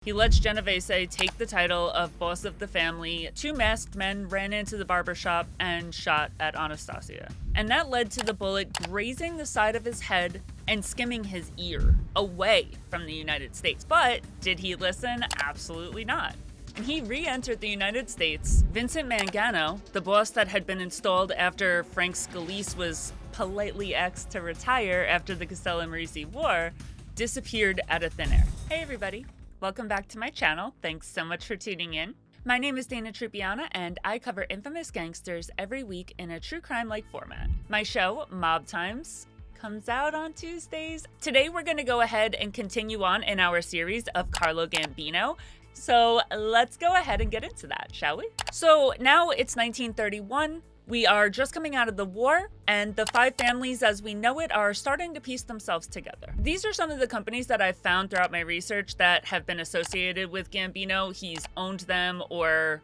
He lets Genovese take the title of boss of the family. Two masked men ran into the barbershop and shot at Anastasia. And that led to the bullet grazing the side of his head and skimming his ear away from the United States. But did he listen? Absolutely not. And he re-entered the United States. Vincent Mangano, the boss that had been installed after Frank Scalise was politely asked to retire after the Castellammarese War, disappeared out of thin air. Hey everybody. Welcome back to my channel. Thanks so much for tuning in. My name is Dana Trupiana, and I cover infamous gangsters every week in a true crime-like format. My show, Mob Times, comes out on Tuesdays. Today we're going to go ahead and continue on in our series of Carlo Gambino. So let's go ahead and get into that, shall we? So now it's 1931. We are just coming out of the war, and the five families as we know it are starting to piece themselves together. These are some of the companies that I've found throughout my research that have been associated with Gambino. He's owned them, or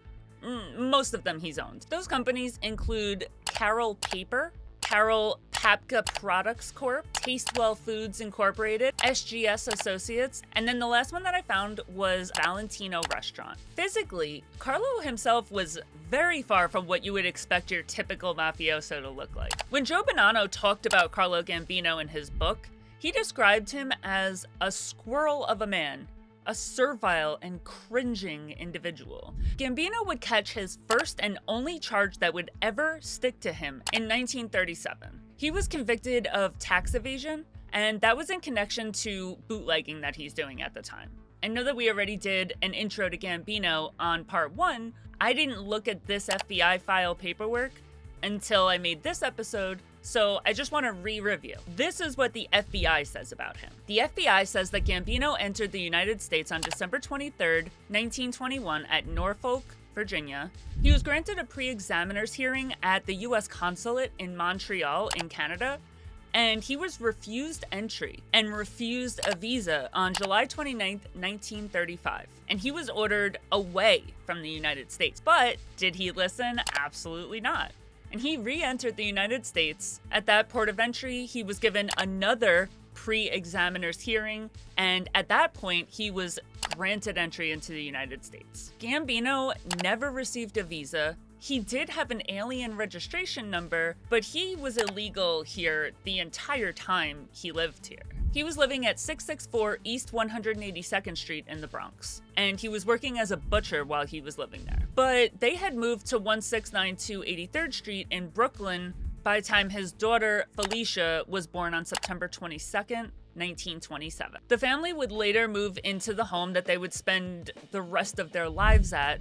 most of them he's owned. Those companies include Carroll Paper, Carroll Papka Products Corp., Tastewell Foods Incorporated, SGS Associates, and then the last one that I found was Valentino Restaurant. Physically, Carlo himself was very far from what you would expect your typical mafioso to look like. When Joe Bonanno talked about Carlo Gambino in his book, he described him as a squirrel of a man, a servile and cringing individual. Gambino would catch his first and only charge that would ever stick to him in 1937. He was convicted of tax evasion, and that was in connection to bootlegging that he's doing at the time. I know that we already did an intro to Gambino on part 1. I didn't look at this FBI file paperwork until I made this episode, so I just want to re-review. This is what the FBI says about him. The FBI says that Gambino entered the United States on December 23rd, 1921 at Norfolk, Virginia. He was granted a pre-examiner's hearing at the U.S. Consulate in Montreal in Canada, and he was refused entry and refused a visa on July 29th, 1935. And he was ordered away from the United States. But did he listen? Absolutely not. And he re-entered the United States. At that port of entry, he was given another pre-examiner's hearing, and at that point, he was granted entry into the United States. Gambino never received a visa. He did have an alien registration number, but he was illegal here the entire time he lived here. He was living at 664 East 182nd Street in the Bronx, and he was working as a butcher while he was living there. But they had moved to 1692 83rd Street in Brooklyn by the time his daughter, Felicia, was born on September 22nd, 1927. The family would later move into the home that they would spend the rest of their lives at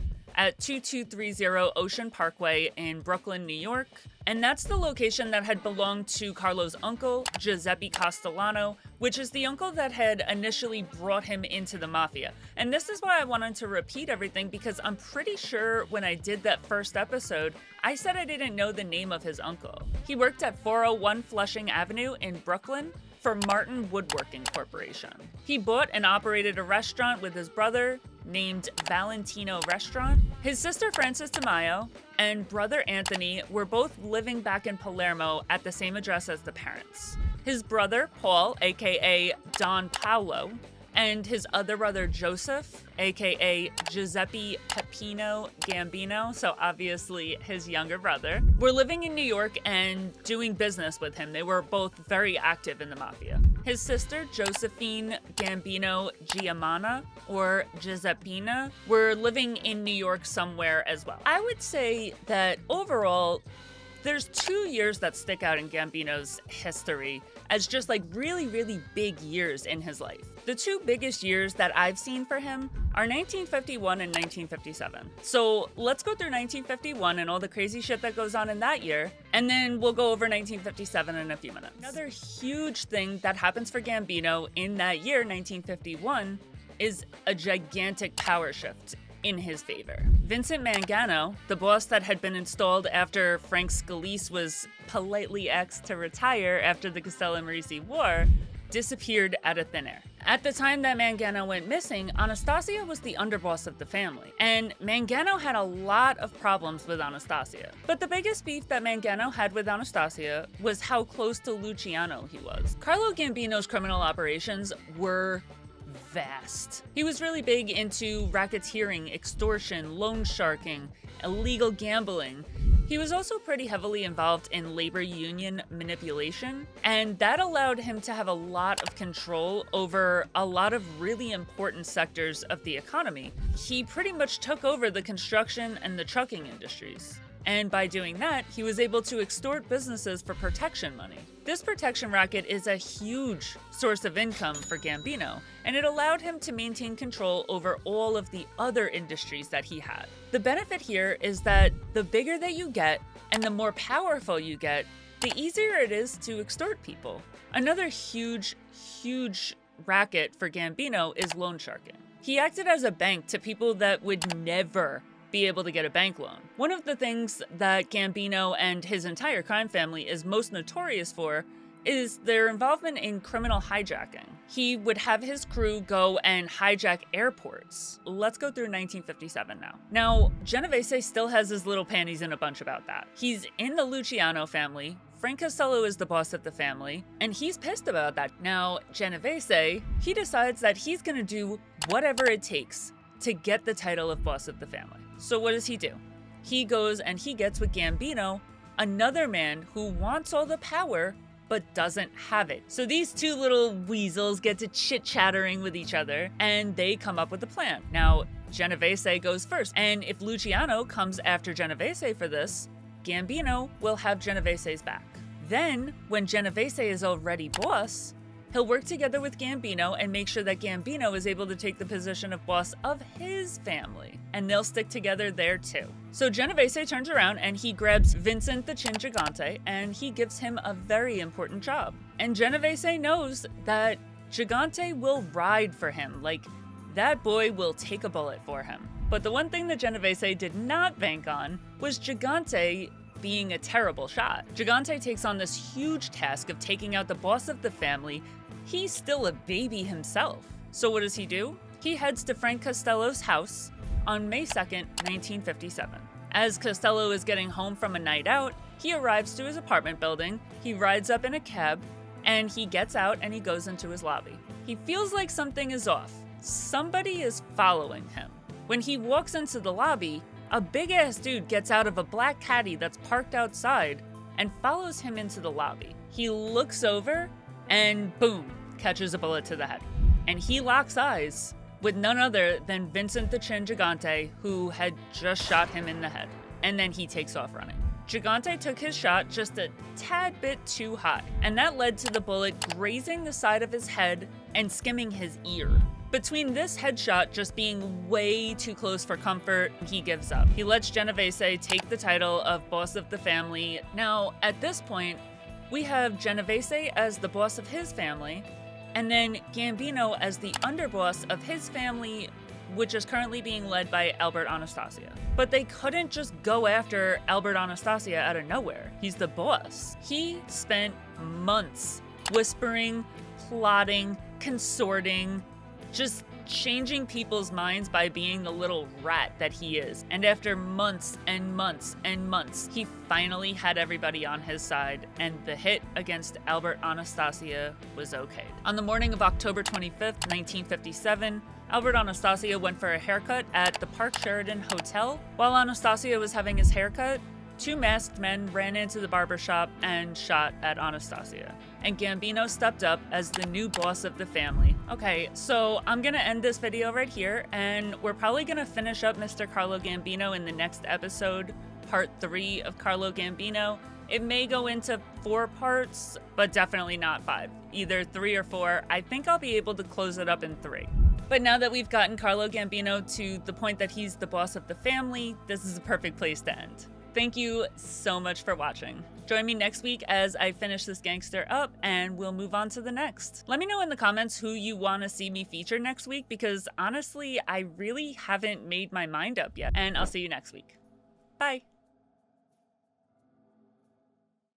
2230 Ocean Parkway in Brooklyn, New York. And that's the location that had belonged to Carlo's uncle, Giuseppe Castellano, which is the uncle that had initially brought him into the mafia. And this is why I wanted to repeat everything, because I'm pretty sure when I did that first episode, I said I didn't know the name of his uncle. He worked at 401 Flushing Avenue in Brooklyn for Martin Woodworking Corporation. He bought and operated a restaurant with his brother named Valentino Restaurant. His sister Frances DeMaio and brother Anthony were both living back in Palermo at the same address as the parents. His brother Paul, aka Don Paolo, and his other brother Joseph, aka Giuseppe Peppino Gambino, so obviously his younger brother, were living in New York and doing business with him. They were both very active in the mafia. His sister Josephine Gambino Giamana, or Giuseppina, were living in New York somewhere as well. I would say that overall, there's 2 years that stick out in Gambino's history as just like really, really big years in his life. The 2 biggest years that I've seen for him are 1951 and 1957. So let's go through 1951 and all the crazy shit that goes on in that year, and then we'll go over 1957 in a few minutes. Another huge thing that happens for Gambino in that year, 1951, is a gigantic power shift in his favor. Vincent Mangano, the boss that had been installed after Frank Scalise was politely asked to retire after the Castellammarese War, disappeared out of thin air. At the time that Mangano went missing, Anastasia was the underboss of the family, and Mangano had a lot of problems with Anastasia. But the biggest beef that Mangano had with Anastasia was how close to Luciano he was. Carlo Gambino's criminal operations were vast. He was really big into racketeering, extortion, loan sharking, illegal gambling. He was also pretty heavily involved in labor union manipulation, and that allowed him to have a lot of control over a lot of really important sectors of the economy. He pretty much took over the construction and the trucking industries. And by doing that, he was able to extort businesses for protection money. This protection racket is a huge source of income for Gambino, and it allowed him to maintain control over all of the other industries that he had. The benefit here is that the bigger that you get and the more powerful you get, the easier it is to extort people. Another huge racket for Gambino is loan sharking. He acted as a bank to people that would never be able to get a bank loan. One of the things that Gambino and his entire crime family is most notorious for is their involvement in criminal hijacking. He would have his crew go and hijack airports. Let's go through 1957 now. Now, Genovese still has his little panties in a bunch about that. He's in the Luciano family. Frank Costello is the boss of the family, and he's pissed about that. Now, Genovese, he decides that he's gonna do whatever it takes to get the title of boss of the family. So what does he do? He goes and he gets with Gambino, another man who wants all the power but doesn't have it. So these two little weasels get to chit-chattering with each other, and they come up with a plan. Now, Genovese goes first, and if Luciano comes after Genovese for this, Gambino will have Genovese's back. Then, when Genovese is already boss, he'll work together with Gambino and make sure that Gambino is able to take the position of boss of his family, and they'll stick together there too. So Genovese turns around and he grabs Vincent the Chin Gigante and he gives him a very important job. And Genovese knows that Gigante will ride for him, like that boy will take a bullet for him. But the one thing that Genovese did not bank on was Gigante being a terrible shot. Gigante takes on this huge task of taking out the boss of the family. He's still a baby himself. So what does he do? He heads to Frank Costello's house on May 2nd, 1957. As Costello is getting home from a night out, he arrives to his apartment building, he rides up in a cab, and he gets out and he goes into his lobby. He feels like something is off. Somebody is following him. When he walks into the lobby, a big-ass dude gets out of a black caddy that's parked outside and follows him into the lobby. He looks over and boom, catches a bullet to the head. And he locks eyes with none other than Vincent the Chin Gigante, who had just shot him in the head. And then he takes off running. Gigante took his shot just a tad bit too high, and that led to the bullet grazing the side of his head and skimming his ear. Between this headshot just being way too close for comfort, he gives up. He lets Genovese take the title of boss of the family. Now, at this point, we have Genovese as the boss of his family, and then Gambino as the underboss of his family, which is currently being led by Albert Anastasia. But they couldn't just go after Albert Anastasia out of nowhere. He's the boss. He spent months whispering, plotting, consorting, just changing people's minds by being the little rat that he is. And after months and months and months, he finally had everybody on his side, and the hit against Albert Anastasia was okayed. On the morning of October 25th, 1957, Albert Anastasia went for a haircut at the Park Sheridan Hotel. While Anastasia was having his haircut, two masked men ran into the barbershop and shot at Anastasia. And Gambino stepped up as the new boss of the family. Okay, so I'm gonna end this video right here, and we're probably gonna finish up Mr. Carlo Gambino in the next episode, part 3 of Carlo Gambino. It may go into 4 parts, but definitely not 5. Either 3 or 4. I think I'll be able to close it up in 3. But now that we've gotten Carlo Gambino to the point that he's the boss of the family, this is a perfect place to end. Thank you so much for watching. Join me next week as I finish this gangster up and we'll move on to the next. Let me know in the comments who you want to see me feature next week, because honestly, I really haven't made my mind up yet. And I'll see you next week. Bye.